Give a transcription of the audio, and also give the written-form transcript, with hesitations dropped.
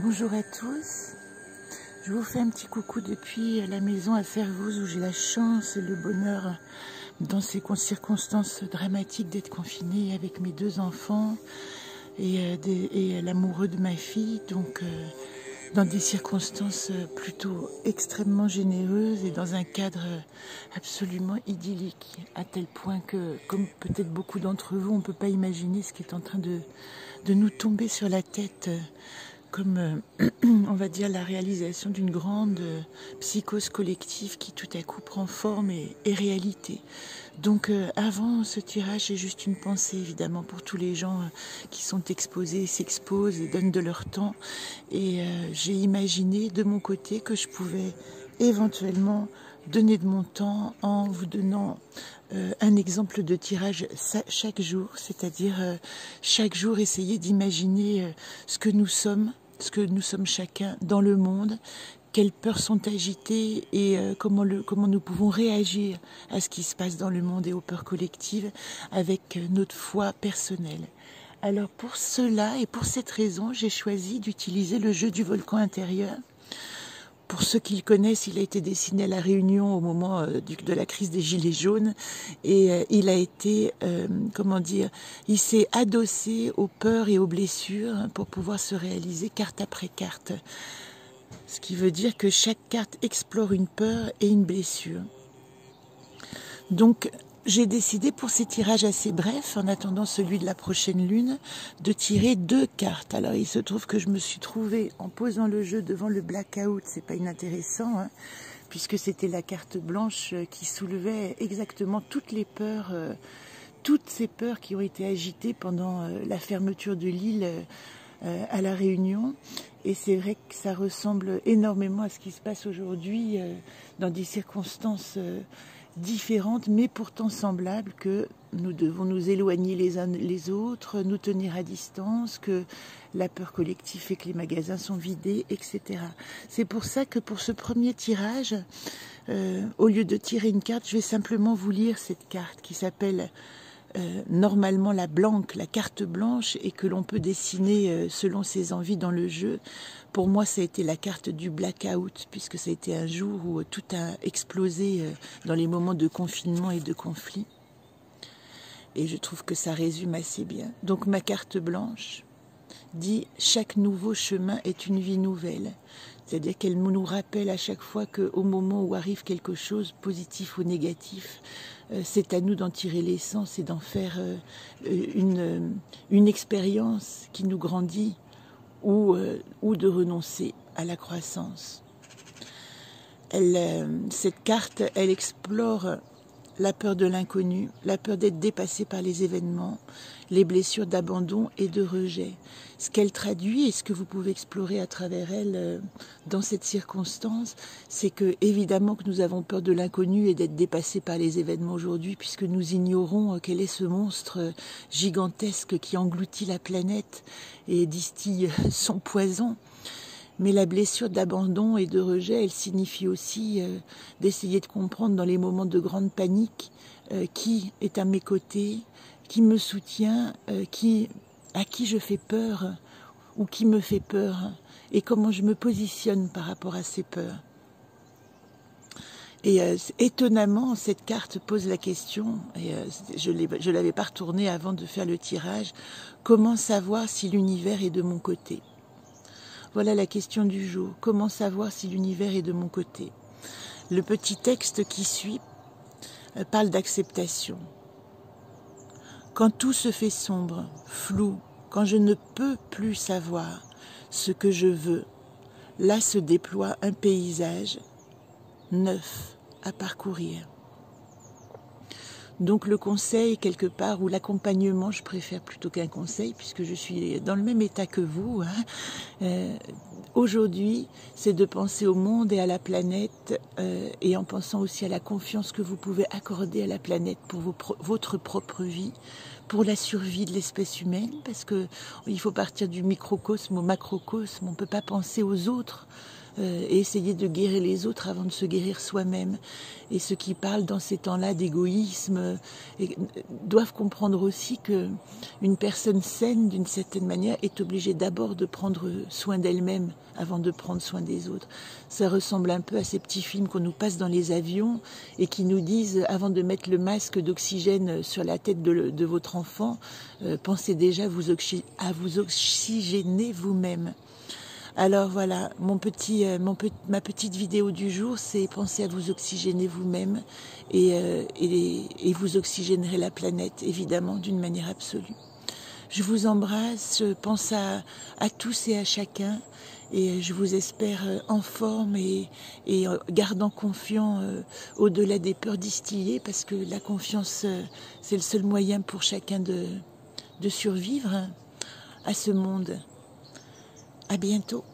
Bonjour à tous, je vous fais un petit coucou depuis la maison à Servoz où j'ai la chance et le bonheur dans ces circonstances dramatiques d'être confinée avec mes deux enfants et l'amoureux de ma fille, donc dans des circonstances plutôt extrêmement généreuses et dans un cadre absolument idyllique, à tel point que, comme peut-être beaucoup d'entre vous, on ne peut pas imaginer ce qui est en train de nous tomber sur la tête, comme, on va dire, la réalisation d'une grande psychose collective qui tout à coup prend forme et réalité. Donc avant ce tirage, j'ai juste une pensée évidemment pour tous les gens qui sont exposés, s'exposent et donnent de leur temps. Et j'ai imaginé de mon côté que je pouvais éventuellement donner de mon temps en vous donnant un exemple de tirage chaque jour, c'est-à-dire chaque jour essayer d'imaginer ce que nous sommes chacun dans le monde, quelles peurs sont agitées et comment nous pouvons réagir à ce qui se passe dans le monde et aux peurs collectives avec notre foi personnelle. Alors pour cela et pour cette raison, j'ai choisi d'utiliser le jeu du volcan intérieur. Pour ceux qui le connaissent, il a été dessiné à La Réunion au moment de la crise des Gilets jaunes et il a été, il s'est adossé aux peurs et aux blessures pour pouvoir se réaliser carte après carte. Ce qui veut dire que chaque carte explore une peur et une blessure. Donc, j'ai décidé pour ces tirages assez brefs, en attendant celui de la prochaine lune, de tirer 2 cartes. Alors il se trouve que je me suis trouvée en posant le jeu devant le blackout, c'est pas inintéressant, hein, puisque c'était la carte blanche qui soulevait exactement toutes les peurs, toutes ces peurs qui ont été agitées pendant la fermeture de l'île à La Réunion. Et c'est vrai que ça ressemble énormément à ce qui se passe aujourd'hui dans des circonstances différentes, mais pourtant semblables, que nous devons nous éloigner les uns les autres, nous tenir à distance, que la peur collective fait que les magasins sont vidés, etc. C'est pour ça que pour ce premier tirage, au lieu de tirer une carte, je vais simplement vous lire cette carte qui s'appelle normalement la carte blanche, et que l'on peut dessiner selon ses envies dans le jeu. Pour moi, ça a été la carte du blackout, puisque ça a été un jour où tout a explosé dans les moments de confinement et de conflit. Et je trouve que ça résume assez bien. Donc ma carte blanche dit « Chaque nouveau chemin est une vie nouvelle ». C'est-à-dire qu'elle nous rappelle à chaque fois qu'au moment où arrive quelque chose, positif ou négatif, c'est à nous d'en tirer l'essence et d'en faire une expérience qui nous grandit, ou de renoncer à la croissance. Cette carte, elle explore la peur de l'inconnu, la peur d'être dépassé par les événements, les blessures d'abandon et de rejet. Ce qu'elle traduit et ce que vous pouvez explorer à travers elle dans cette circonstance, c'est que évidemment que nous avons peur de l'inconnu et d'être dépassés par les événements aujourd'hui, puisque nous ignorons quel est ce monstre gigantesque qui engloutit la planète et distille son poison. Mais la blessure d'abandon et de rejet, elle signifie aussi d'essayer de comprendre dans les moments de grande panique qui est à mes côtés, qui me soutient, à qui je fais peur ou qui me fait peur, et comment je me positionne par rapport à ces peurs. Et étonnamment, cette carte pose la question, et je l'avais pas retournée avant de faire le tirage, comment savoir si l'univers est de mon côté ? Voilà la question du jour. Comment savoir si l'univers est de mon côté? Le petit texte qui suit parle d'acceptation. Quand tout se fait sombre, flou, quand je ne peux plus savoir ce que je veux, là se déploie un paysage neuf à parcourir. Donc le conseil, quelque part, ou l'accompagnement, je préfère plutôt qu'un conseil, puisque je suis dans le même état que vous, hein, aujourd'hui, c'est de penser au monde et à la planète, et en pensant aussi à la confiance que vous pouvez accorder à la planète pour votre propre vie, pour la survie de l'espèce humaine, parce que il faut partir du microcosme au macrocosme, on ne peut pas penser aux autres et essayer de guérir les autres avant de se guérir soi-même. Et ceux qui parlent dans ces temps-là d'égoïsme doivent comprendre aussi que une personne saine, d'une certaine manière, est obligée d'abord de prendre soin d'elle-même avant de prendre soin des autres. Ça ressemble un peu à ces petits films qu'on nous passe dans les avions et qui nous disent, avant de mettre le masque d'oxygène sur la tête de votre enfant, pensez déjà à vous oxygéner vous-même. Alors voilà, ma petite vidéo du jour, c'est penser à vous oxygéner vous-même et vous oxygénerez la planète, évidemment, d'une manière absolue. Je vous embrasse, je pense à tous et à chacun et je vous espère en forme et gardant confiant au-delà des peurs distillées parce que la confiance, c'est le seul moyen pour chacun de survivre à ce monde. À bientôt.